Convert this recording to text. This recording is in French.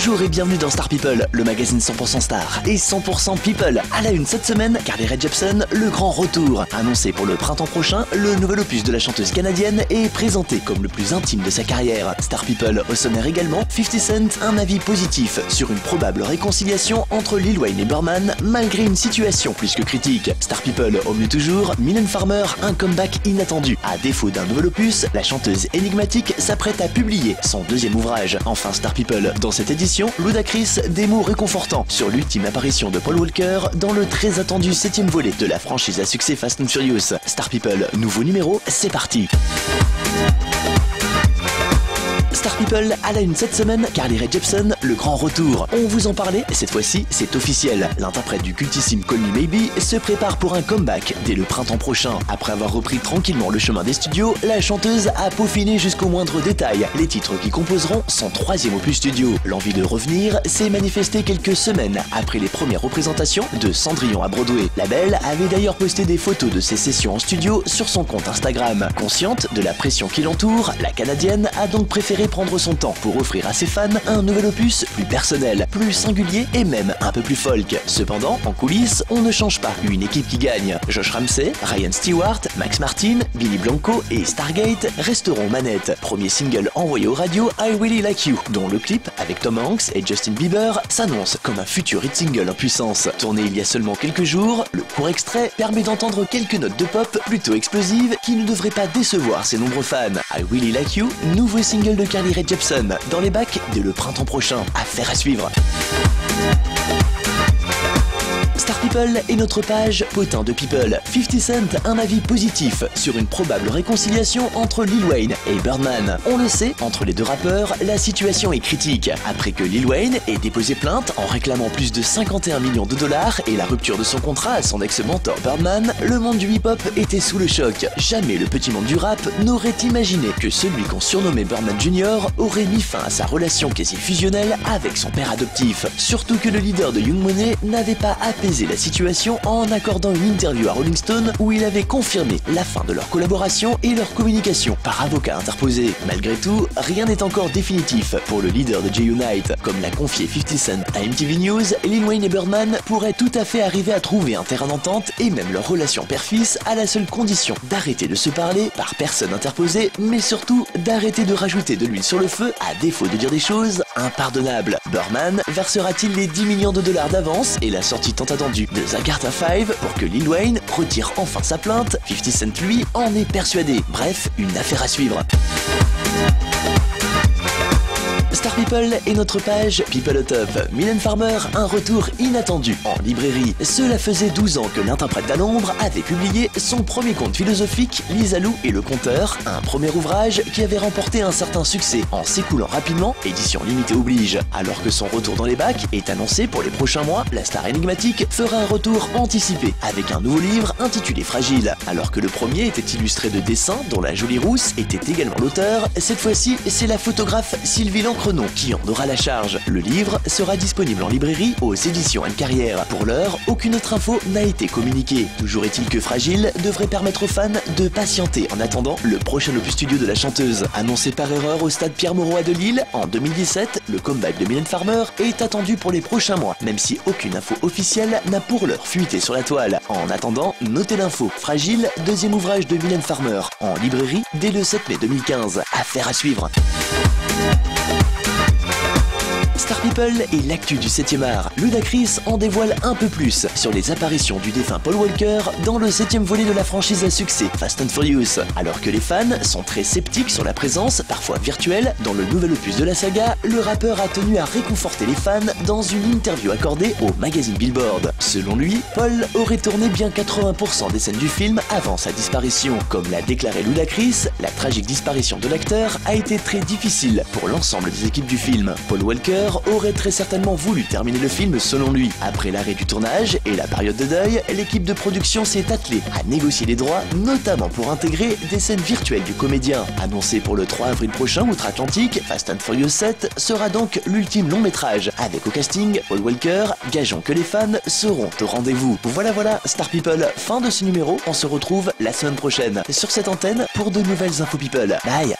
Bonjour et bienvenue dans Star People, le magazine 100% Star et 100% People. À la une cette semaine, Carly Rae Jepsen, le grand retour. Annoncé pour le printemps prochain, le nouvel opus de la chanteuse canadienne est présenté comme le plus intime de sa carrière. Star People au sommaire également, 50 Cent, un avis positif sur une probable réconciliation entre Lil Wayne et Birdman malgré une situation plus que critique. Star People au mieux toujours, Mylène Farmer, un comeback inattendu. À défaut d'un nouvel opus, la chanteuse énigmatique s'apprête à publier son deuxième ouvrage. Enfin Star People, dans cette édition, Ludacris, des mots réconfortants sur l'ultime apparition de Paul Walker dans le très attendu 7e volet de la franchise à succès Fast and Furious. Star People, nouveau numéro, c'est parti. Star People à la une cette semaine, Carly Rae Jepsen, le grand retour. On vous en parlait, cette fois-ci c'est officiel. L'interprète du cultissime Call Me Maybe se prépare pour un comeback dès le printemps prochain. Après avoir repris tranquillement le chemin des studios, la chanteuse a peaufiné jusqu'au moindre détail les titres qui composeront son 3e opus studio. L'envie de revenir s'est manifestée quelques semaines après les premières représentations de Cendrillon à Broadway. La belle avait d'ailleurs posté des photos de ses sessions en studio sur son compte Instagram. Consciente de la pression qui l'entoure, la Canadienne a donc préféré prendre son temps pour offrir à ses fans un nouvel opus plus personnel, plus singulier et même un peu plus folk. Cependant, en coulisses, on ne change pas une équipe qui gagne. Josh Ramsey, Ryan Stewart, Max Martin, Billy Blanco et Stargate resteront manettes. Premier single envoyé aux radios, I Really Like You, dont le clip avec Tom Hanks et Justin Bieber s'annonce comme un futur hit single en puissance. Tourné il y a seulement quelques jours, le court extrait permet d'entendre quelques notes de pop plutôt explosives qui ne devraient pas décevoir ses nombreux fans. I Really Like You, nouveau single de Carly Rae Jepsen, dans les bacs dès le printemps prochain. Affaire à suivre. Star People est notre page potin de People. 50 Cent, un avis positif sur une probable réconciliation entre Lil Wayne et Birdman. On le sait, entre les deux rappeurs, la situation est critique. Après que Lil Wayne ait déposé plainte en réclamant plus de 51 millions de dollars et la rupture de son contrat à son ex-mentor Birdman, le monde du hip-hop était sous le choc. Jamais le petit monde du rap n'aurait imaginé que celui qu'on surnommait Birdman Jr. aurait mis fin à sa relation quasi fusionnelle avec son père adoptif. Surtout que le leader de Young Money n'avait pas apaisé la situation en accordant une interview à Rolling Stone où il avait confirmé la fin de leur collaboration et leur communication par avocat interposé. Malgré tout, rien n'est encore définitif pour le leader de J-Unite. Comme l'a confié 50 Cent à MTV News, Lil Wayne et Birdman pourraient tout à fait arriver à trouver un terrain d'entente et même leur relation père-fils à la seule condition d'arrêter de se parler par personne interposée, mais surtout d'arrêter de rajouter de l'huile sur le feu à défaut de dire des choses impardonnables. Birdman versera-t-il les 10 millions de dollars d'avance et la sortie tant attendue de Zagarta 5 pour que Lil Wayne retire enfin sa plainte? 50 Cent lui en est persuadé. Bref, une affaire à suivre. Star People est notre page People au top. Mylène Farmer, un retour inattendu en librairie. Cela faisait 12 ans que l'interprète d'À l'ombre avait publié son premier conte philosophique, Lisa Lou et le conteur, un premier ouvrage qui avait remporté un certain succès en s'écoulant rapidement, édition limitée oblige. Alors que son retour dans les bacs est annoncé pour les prochains mois, la star énigmatique fera un retour anticipé avec un nouveau livre intitulé Fragile. Alors que le premier était illustré de dessins dont la jolie rousse était également l'auteur, cette fois-ci c'est la photographe Sylvie Lancrenon qui en aura la charge. Le livre sera disponible en librairie aux éditions Anne Carrière. Pour l'heure, aucune autre info n'a été communiquée. Toujours est-il que Fragile devrait permettre aux fans de patienter en attendant le prochain opus studio de la chanteuse. Annoncé par erreur au stade Pierre-Mauroy de Lille en 2017, le comeback de Mylène Farmer est attendu pour les prochains mois, même si aucune info officielle n'a pour l'heure fuité sur la toile. En attendant, notez l'info. Fragile, deuxième ouvrage de Mylène Farmer, en librairie dès le 7 mai 2015. Affaire à suivre. Star People et l'actu du 7e art. Ludacris en dévoile un peu plus sur les apparitions du défunt Paul Walker dans le 7e volet de la franchise à succès Fast and Furious. Alors que les fans sont très sceptiques sur la présence, parfois virtuelle, dans le nouvel opus de la saga, le rappeur a tenu à réconforter les fans dans une interview accordée au magazine Billboard. Selon lui, Paul aurait tourné bien 80% des scènes du film avant sa disparition. Comme l'a déclaré Ludacris, la tragique disparition de l'acteur a été très difficile pour l'ensemble des équipes du film. Paul Walker aurait très certainement voulu terminer le film selon lui. Après l'arrêt du tournage et la période de deuil, l'équipe de production s'est attelée à négocier les droits, notamment pour intégrer des scènes virtuelles du comédien. Annoncé pour le 3 avril prochain outre-Atlantique, Fast and Furious 7 sera donc l'ultime long métrage, avec au casting Paul Walker. Gageons que les fans seront au rendez-vous. Voilà, Star People, fin de ce numéro. On se retrouve la semaine prochaine sur cette antenne pour de nouvelles infos People. Bye.